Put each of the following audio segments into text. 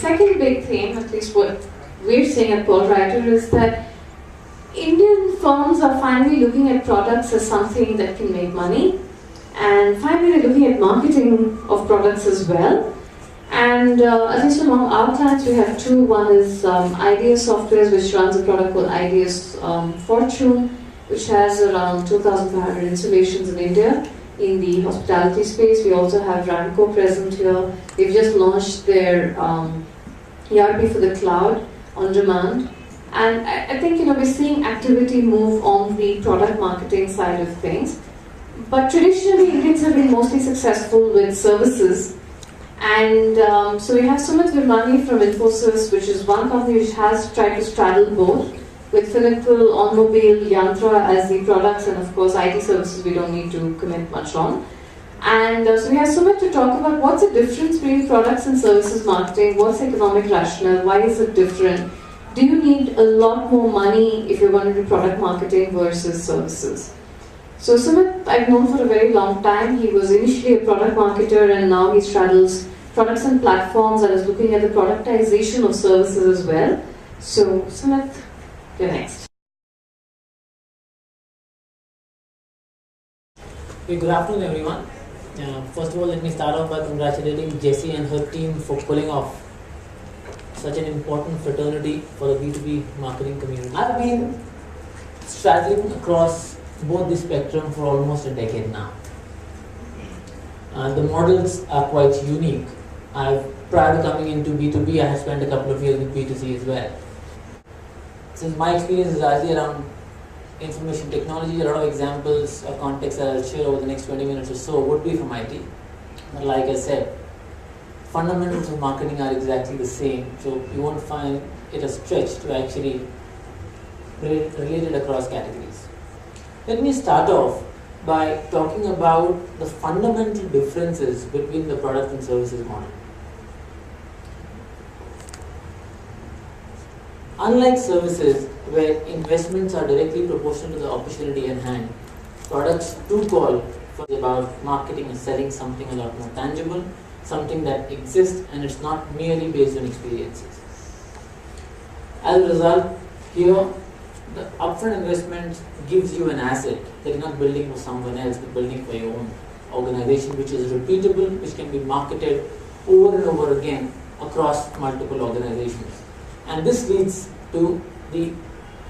second big theme, at least what we're seeing at Paul Reiter, is that Indian firms are finally looking at products as something that can make money, and finally they're looking at marketing of products as well. And at least among our clients, we have two. One is Ideas Softwares, which runs a product called Ideas Fortune, which has around 2,500 installations in India in the hospitality space. We also have Ramco present here. They've just launched their ERP for the cloud on demand. And I think we're seeing activity move on the product marketing side of things. But traditionally, Indians have been mostly successful with services. And so we have Sumit Virmani from Infosys, which is one company which has tried to straddle both, with Finacle, Automobile, Yantra as the products, and of course IT services we don't need to commit much on. And so we have Sumit to talk about what's the difference between products and services marketing, what's the economic rationale, why is it different, do you need a lot more money if you're going to do product marketing versus services? So Sumit, I've known for a very long time. He was initially a product marketer and now he straddles products and platforms and is looking at the productization of services as well. So Sumit, you're next. Okay, good afternoon everyone. First of all, let me start off by congratulating Jessie and her team for pulling off such an important fraternity for the B2B marketing community. I've been straddling across both the spectrum for almost a decade now. The models are quite unique. Prior to coming into B2B, I have spent a couple of years with B2C as well. Since my experience is largely around information technology, a lot of examples or context that I'll share over the next 20 minutes or so would be from IT. But like I said, fundamentals of marketing are exactly the same, so you won't find it a stretch to actually relate it across categories. Let me start off by talking about the fundamental differences between the product and services model. Unlike services, where investments are directly proportional to the opportunity in hand, products do call for about marketing and selling something a lot more tangible, something that exists and it's not merely based on experiences. As a result, here the upfront investment gives you an asset that you're not building for someone else, but building for your own organization, which is repeatable, which can be marketed over and over again across multiple organizations. And this leads to the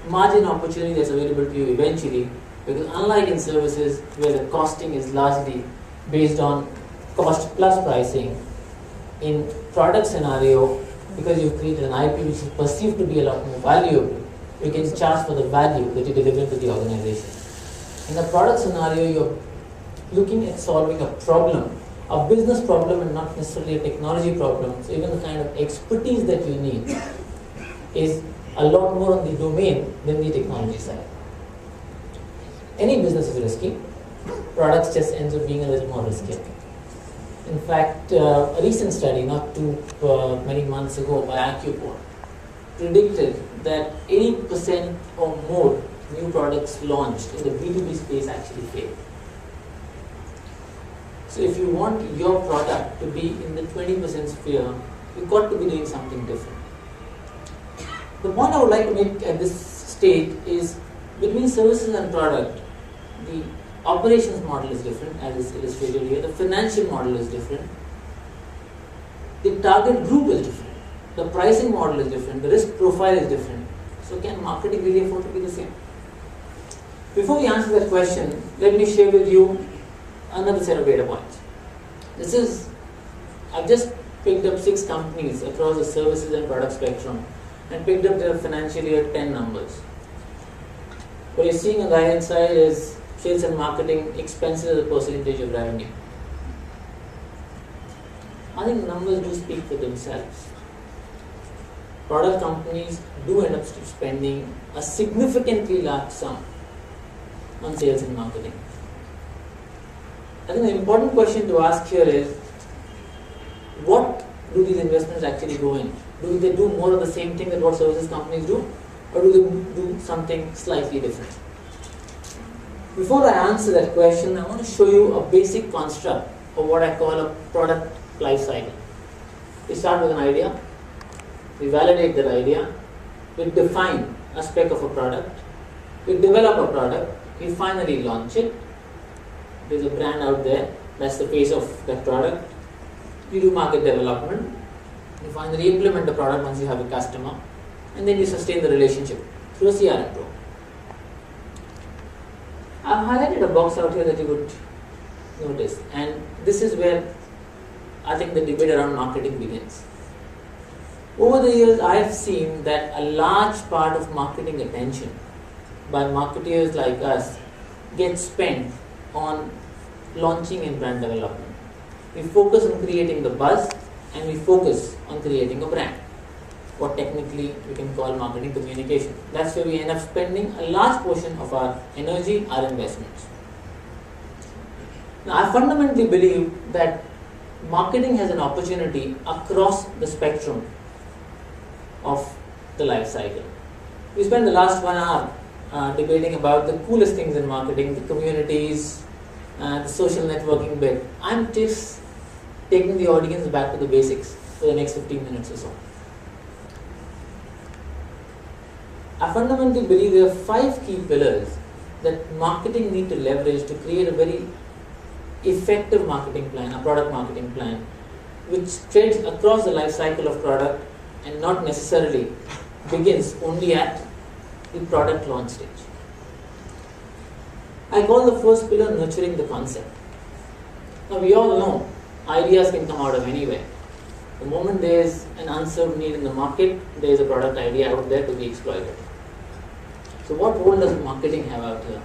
margin opportunity that's available to you eventually, because unlike in services where the costing is largely based on cost plus pricing, in product scenario, because you've created an IP which is perceived to be a lot more valuable, you can charge for the value that you deliver to the organization. In the product scenario, you're looking at solving a problem, a business problem and not necessarily a technology problem. So even the kind of expertise that you need is a lot more on the domain than the technology side. Any business is risky. Products just ends up being a little more risky. In fact, a recent study not too many months ago by Accuport predicted that 80% or more new products launched in the B2B space actually fail. So if you want your product to be in the 20% sphere, you've got to be doing something different. The point I would like to make at this stage is between services and product, the operations model is different, as is illustrated here. The financial model is different. The target group is different. The pricing model is different. The risk profile is different. So can marketing really afford to be the same? Before we answer that question, let me share with you another set of data points. I've just picked up 6 companies across the services and product spectrum and picked up their financial year 10 numbers. What you're seeing on the right hand side is sales and marketing expenses as a percentage of revenue. I think the numbers do speak for themselves. Product companies do end up spending a significantly large sum on sales and marketing. I think the important question to ask here is, what do these investments actually go in? Do they do more of the same thing that what services companies do, or do they do something slightly different? Before I answer that question, I want to show you a basic construct of what I call a product life cycle. We start with an idea. we validate that idea, we define a spec of a product, we develop a product, we finally launch it. There's a brand out there, that's the face of that product. You do market development, you finally implement the product once you have a customer, and then you sustain the relationship through a CRM program. I've highlighted a box out here that you would notice, and this is where I think the debate around marketing begins. Over the years, I have seen that a large part of marketing attention by marketeers like us gets spent on launching and brand development. We focus on creating the buzz and we focus on creating a brand, what technically we can call marketing communication. That's where we end up spending a large portion of our energy, our investments. Now, I fundamentally believe that marketing has an opportunity across the spectrum of the life cycle. We spent the last 1 hour debating about the coolest things in marketing, the communities, the social networking bit. I'm just taking the audience back to the basics for the next 15 minutes or so. I fundamentally believe there are 5 key pillars that marketing need to leverage to create a very effective marketing plan, a product marketing plan, which treads across the life cycle of product and not necessarily begins only at the product launch stage. I call the first pillar nurturing the concept. Now we all know ideas can come out of anywhere. The moment there is an unserved need in the market, there is a product idea out there to be exploited. So what role does marketing have out here?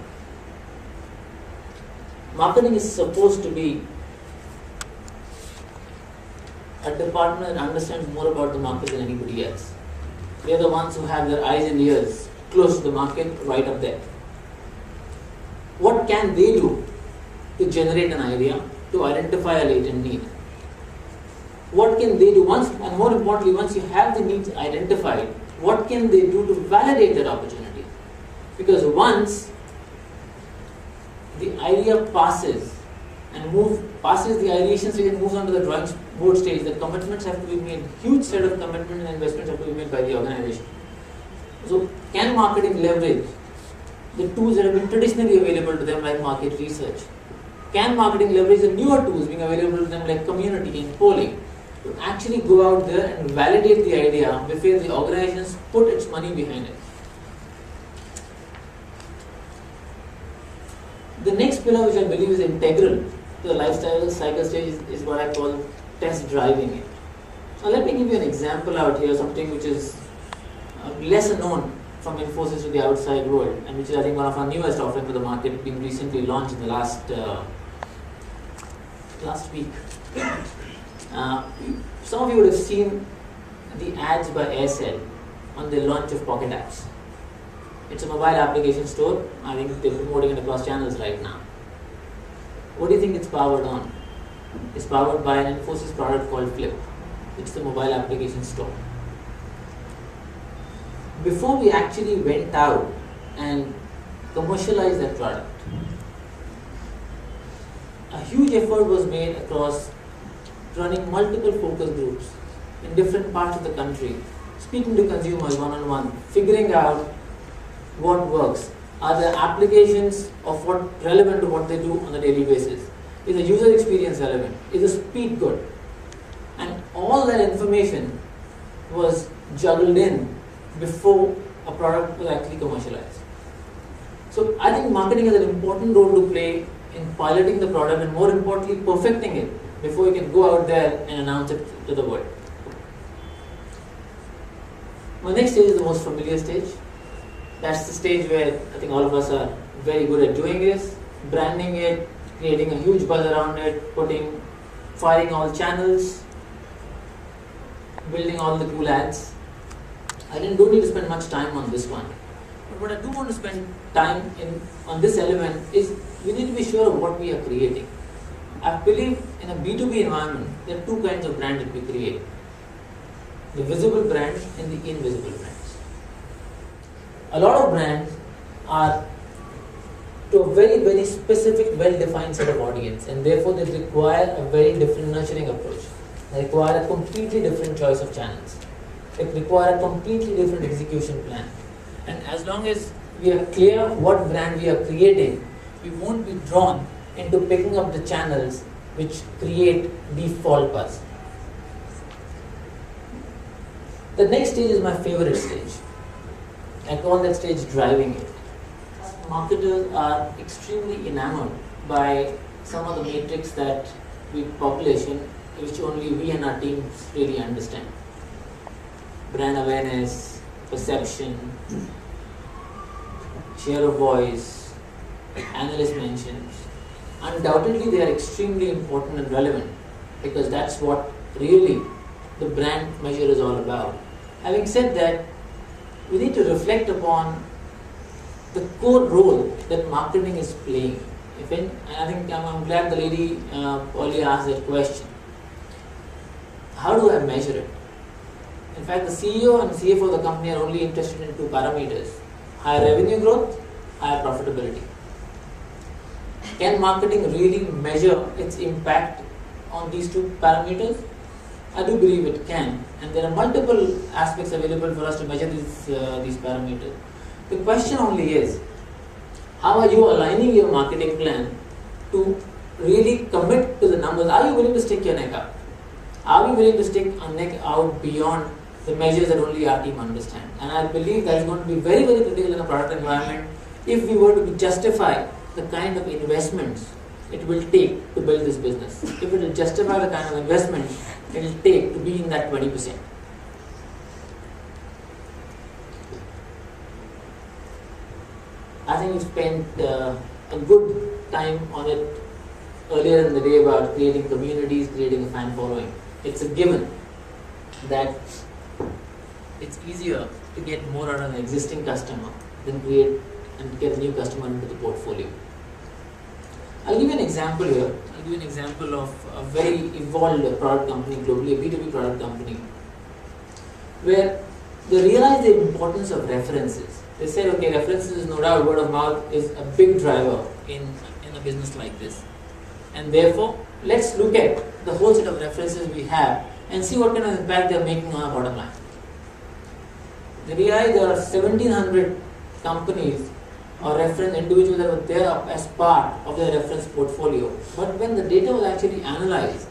Marketing is supposed to be a department that understands more about the market than anybody else. They are the ones who have their eyes and ears close to the market, right up there. What can they do to generate an idea, to identify a latent need? What can they do once, and more importantly, once you have the needs identified, what can they do to validate that opportunity? Because once the idea passes the ideation stage and moves on to the drawing board stage, the commitments have to be made, huge set of commitments and investments have to be made by the organization. So can marketing leverage the tools that have been traditionally available to them like market research? Can marketing leverage the newer tools being available to them like community and polling to actually go out there and validate the idea before the organizations put its money behind it? The next pillar, which I believe is integral to the lifestyle cycle stage, is what I call test driving it. Now let me give you an example out here, something which is lesser known from Infosys to the outside world, and which is I think one of our newest offerings to the market, being recently launched in the last week. Some of you would have seen the ads by Aircel on the launch of Pocket Apps. It's a mobile application store. I think they're promoting it across channels right now. What do you think it's powered on? It's powered by an Infosys product called Flip, which is the mobile application store. Before we actually went out and commercialized that product, a huge effort was made across running multiple focus groups in different parts of the country, speaking to consumers one-on-one, figuring out what works. Are the applications of what relevant to what they do on a daily basis? Is the user experience relevant? Is the speed good? And all that information was juggled in before a product was actually commercialized. So I think marketing has an important role to play in piloting the product and more importantly perfecting it before you can go out there and announce it to the world. My next stage is the most familiar stage. That's the stage where I think all of us are very good at doing this, branding it, creating a huge buzz around it, firing all channels, building all the cool ads. I don't need to spend much time on this one. But what I do want to spend time on this element is we need to be sure of what we are creating. I believe in a B2B environment, there are 2 kinds of brands that we create. The visible brands and the invisible brands. A lot of brands are to a very, very specific, well-defined set of audience, and therefore they require a very different nurturing approach. They require a completely different choice of channels. it requires a completely different execution plan. And as long as we are clear what brand we are creating, we won't be drawn into picking up the channels which create default buzz. The next stage is my favorite stage. I call that stage driving it. Marketers are extremely enamored by some of the metrics that we publish in which only we and our teams really understand. Brand awareness, perception, share of voice, analyst mentions. Undoubtedly they are extremely important and relevant because that's what really the brand measure is all about. Having said that, we need to reflect upon the core role that marketing is playing. I think I'm glad the lady earlier asked that question. How do I measure it? In fact, the CEO and CFO of the company are only interested in two parameters: higher revenue growth, higher profitability. Can marketing really measure its impact on these two parameters? I do believe it can, and there are multiple aspects available for us to measure these parameters. The question only is, how are you aligning your marketing plan to really commit to the numbers? Are you willing to stick your neck out? Are we willing to stick our neck out beyond the measures that only our team understand? And I believe that is going to be very, very critical in a product environment if we were to justify the kind of investments it will take to build this business. If it will justify the kind of investment it will take to be in that 20%. I think we spent a good time on it earlier in the day about creating communities, creating a fan following. It's a given that it's easier to get more out of an existing customer than create and get a new customer into the portfolio. I'll give you an example here. I'll give you an example of a very evolved product company globally, a B2B product company, where they realized the importance of references. They said, okay, references is no doubt, word of mouth is a big driver in a business like this. And therefore, let's look at the whole set of references we have and see what kind of impact they are making on our bottom line. They realized there are 1700 companies or reference individuals that were there as part of their reference portfolio. But when the data was actually analyzed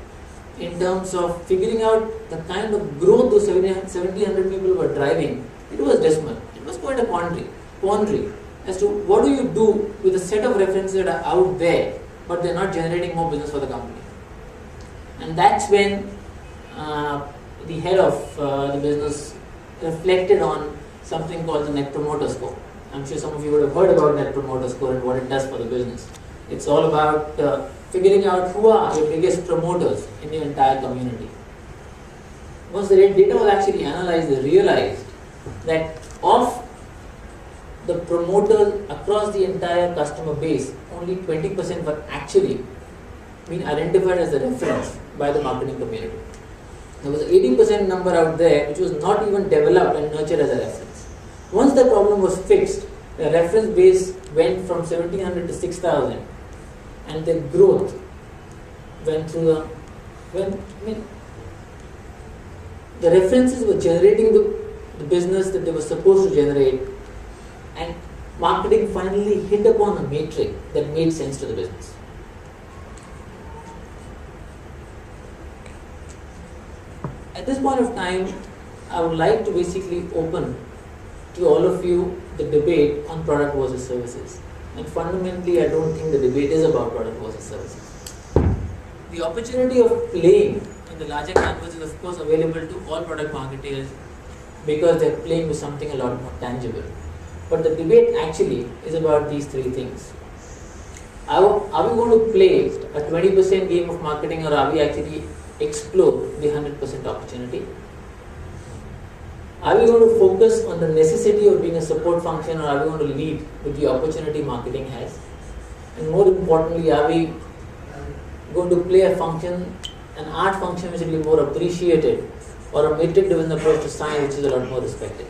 in terms of figuring out the kind of growth those 1700 people were driving, it was dismal. It was quite a quandary as to what do you do with a set of references that are out there but they're not generating more business for the company. And that's when the head of the business reflected on something called the Net Promoter Score. I'm sure some of you would have heard about Net Promoter Score and what it does for the business. It's all about figuring out who are your biggest promoters in your entire community. Once the data was actually analyzed, they realized that of the promoters across the entire customer base, only 20% were actually being identified as a reference by the marketing community. There was an 18% number out there which was not even developed and nurtured as a reference. Once the problem was fixed, the reference base went from 1700 to 6000 and the growth went through the references were generating the business that they were supposed to generate, and marketing finally hit upon a metric that made sense to the business. At this point of time, I would like to basically open to all of you the debate on product versus services. And fundamentally, I don't think the debate is about product versus services. The opportunity of playing in the larger canvas is of course available to all product marketers because they're playing with something a lot more tangible. But the debate actually is about these three things. Are we going to play a 20% game of marketing, or are we actually explore the 100% opportunity? Are we going to focus on the necessity of being a support function, or are we going to lead with the opportunity marketing has? And more importantly, are we going to play a function, an art function which will be more appreciated, or a metric driven approach to science which is a lot more respected?